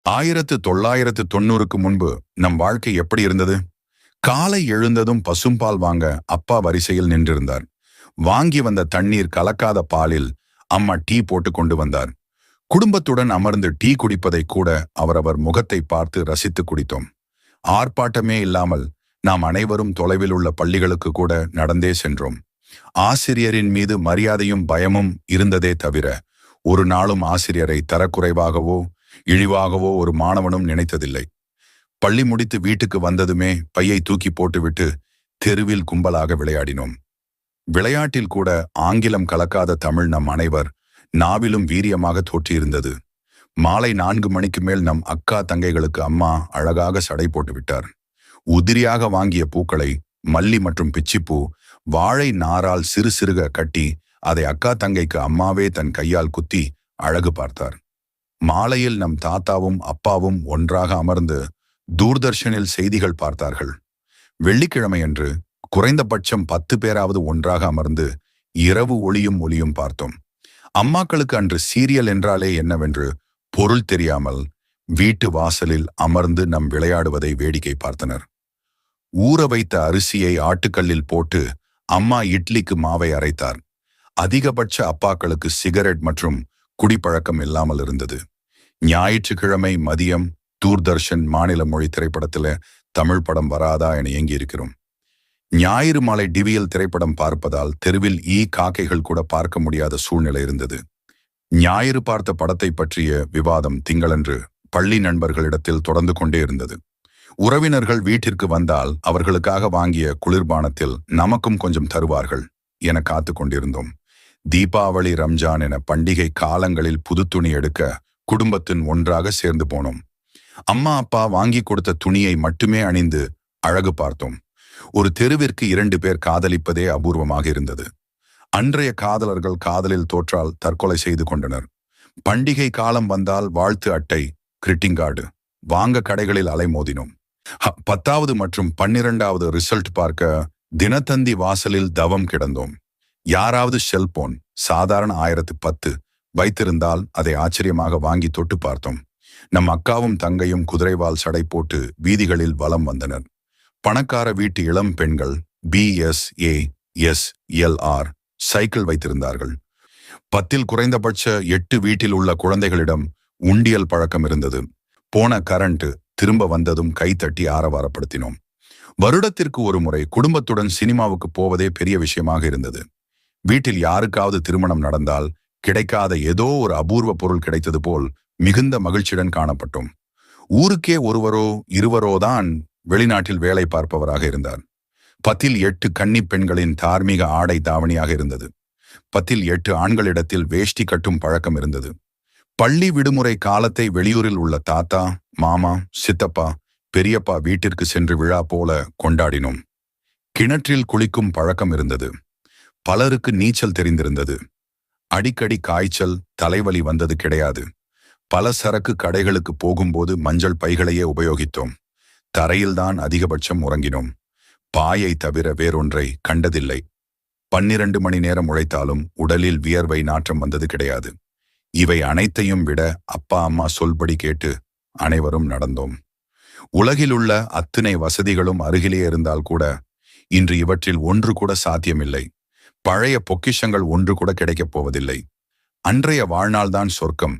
1990க்கு முன்பு நம் வாழ்க்கை எப்படி இருந்தது? காலை எழுந்ததும் பசும்பால் வாங்க அப்பா வரிசையில் நின்றிருந்தார். வாங்கி வந்த தண்ணீர் கலக்காத பாலில் அம்மா டீ போட்டு கொண்டு வந்தார். குடும்பத்துடன் அமர்ந்து டீ குடிப்பதை கூட அவரவர் முகத்தை பார்த்து ரசித்து குடித்தோம். ஆர்ப்பாட்டமே இல்லாமல் நாம் அனைவரும் தொலைவில் உள்ள பள்ளிகளுக்கு கூட நடந்தே சென்றோம். ஆசிரியரின் மீது மரியாதையும் பயமும் இருந்ததே தவிர ஒரு நாளும் ஆசிரியரை தரக்குறைவாகவோ இழிவாகவோ ஒரு மாணவனும் நினைத்ததில்லை. பள்ளி முடித்து வீட்டுக்கு வந்ததுமே பையை தூக்கி போட்டுவிட்டு தெருவில் கும்பலாக விளையாடினோம். விளையாட்டில் கூட ஆங்கிலம் கலக்காத தமிழ் நம் அனைவர் நாவிலும் வீரியமாக தோற்றியிருந்தது. மாலை 4 மணிக்கு மேல் நம் அக்கா தங்கைகளுக்கு அம்மா அழகாக சடை போட்டு விட்டார். உதிரியாக வாங்கிய பூக்களை மல்லி மற்றும் பிச்சிப்பூ வாழை நாரால் சிறு சிறுக கட்டி அதை அக்கா தங்கைக்கு அம்மாவே தன் கையால் குத்தி அழகு பார்த்தார். மாலையில் நம் தாத்தாவும் அப்பாவும் ஒன்றாக அமர்ந்து தூர்தர்ஷனில் செய்திகள் பார்த்தார்கள். வெள்ளிக்கிழமையன்று குறைந்தபட்சம் 10 பேராவது ஒன்றாக அமர்ந்து இரவு ஒளியும் பார்த்தோம். அம்மாக்களுக்கு அன்று சீரியல் என்றாலே என்னவென்று பொருள் தெரியாமல் வீட்டு வாசலில் அமர்ந்து நம் விளையாடுவதை வேடிக்கை பார்த்தனர். ஊற வைத்த அரிசியை ஆட்டுக்கல்லில் போட்டு அம்மா இட்லிக்கு மாவை அரைத்தார். அதிகபட்ச அப்பாக்களுக்கு சிகரெட் மற்றும் குடிப்பழக்கம் இல்லாமல் இருந்தது. ஞாயிற்றுக்கிழமை மதியம் தூர்தர்ஷன் மாநில மொழி திரைப்படத்துல தமிழ் படம் வராதா என ஏங்கி இருக்கிறோம். ஞாயிறு மாலை டிவியில் திரைப்படம் பார்ப்பதால் தெருவில் காக்கைகள் கூட பார்க்க முடியாத சூழ்நிலை இருந்தது. ஞாயிறு பார்த்த படத்தை பற்றிய விவாதம் திங்களன்று பள்ளி நண்பர்களிடத்தில் தொடர்ந்து கொண்டே இருந்தது. உறவினர்கள் வீட்டிற்கு வந்தால் அவர்களுக்காக வாங்கிய குளிர்பானத்தில் நமக்கும் கொஞ்சம் தருவார்கள் என காத்து கொண்டிருந்தோம். தீபாவளி, ரம்ஜான் என பண்டிகை காலங்களில் புது துணி எடுக்க குடும்பத்தின் ஒன்றாக சேர்ந்து போனோம். அம்மா அப்பா வாங்கி கொடுத்த துணியை மட்டுமே அணிந்து அழகு பார்த்தோம். ஒரு தெருவிற்கு 2 பேர் காதலிப்பதே அபூர்வமாக இருந்தது. அன்றைய காதலர்கள் காதலில் தோற்றால் தற்கொலை செய்து கொண்டனர். பண்டிகை காலம் வந்தால் வாழ்த்து அட்டை, கிரிட்டிங் கார்டு வாங்க கடைகளில் அலைமோதினோம். 10வது மற்றும் 12வது ரிசல்ட் பார்க்க தினத்தந்தி வாசலில் தவம் கிடந்தோம். யாராவது செல்போன் சாதாரண 1010 வைத்திருந்தால் அதை ஆச்சரியமாக வாங்கி தொட்டு பார்த்தோம். நம் அக்காவும் தங்கையும் குதிரைவால் சடை போட்டு வீதிகளில் வலம் வந்தனர். பணக்கார வீட்டு இளம் பெண்கள் BSASLR சைக்கிள் வைத்திருந்தார்கள். 10ல் குறைந்தபட்ச 8 வீட்டில் உள்ள குழந்தைகளிடம் உண்டியல் பழக்கம் இருந்தது. போன கரண்ட் திரும்ப வந்ததும் கைத்தட்டி ஆரவாரப்படுத்தினோம். வருடத்திற்கு ஒரு முறை குடும்பத்துடன் சினிமாவுக்கு போவதே பெரிய விஷயமாக இருந்தது. வீட்டில் யாருக்காவது திருமணம் நடந்தால் கிடைக்காத ஏதோ ஒரு அபூர்வ பொருள் கிடைத்தது போல் மிகுந்த மகிழ்ச்சியுடன் காணப்பட்டோம். ஊருக்கே ஒருவரோ இருவரோ தான் வெளிநாட்டில் வேலை பார்ப்பவராக இருந்தார். 10ல் 8 கன்னி பெண்களின் தார்மீக ஆடை தாவணியாக இருந்தது. 10ல் 8 ஆண்களிடத்தில் வேஷ்டி கட்டும் பழக்கம் இருந்தது. பள்ளி விடுமுறை காலத்தை வெளியூரில் உள்ள தாத்தா, மாமா, சித்தப்பா, பெரியப்பா வீட்டிற்கு சென்று விழா போல கொண்டாடினோம். கிணற்றில் குளிக்கும் பழக்கம் இருந்தது. பலருக்கு நீச்சல் தெரிந்திருந்தது. அடிக்கடி காய்ச்சல், தலைவலி வந்தது கிடையாது. பல சரக்கு கடைகளுக்கு போகும்போது மஞ்சள் பைகளையே உபயோகித்தோம். தரையில்தான் அதிகபட்சம் உறங்கினோம். பாயை தவிர வேறொன்றை கண்டதில்லை. 12 மணி நேரம் உழைத்தாலும் உடலில் வியர்வை நாற்றம் வந்தது கிடையாது. இவை அனைத்தையும் விட அப்பா அம்மா சொல்படி கேட்டு அனைவரும் நடந்தோம். உலகிலுள்ள அத்தனை வசதிகளும் அருகிலே இருந்தால் கூட இன்று இவற்றில் ஒன்று கூட சாத்தியமில்லை. பழைய பொக்கிஷங்கள் ஒன்று கூட கிடைக்கப் போவதில்லை. அன்றைய வாழ்நாள்தான் சொர்க்கம்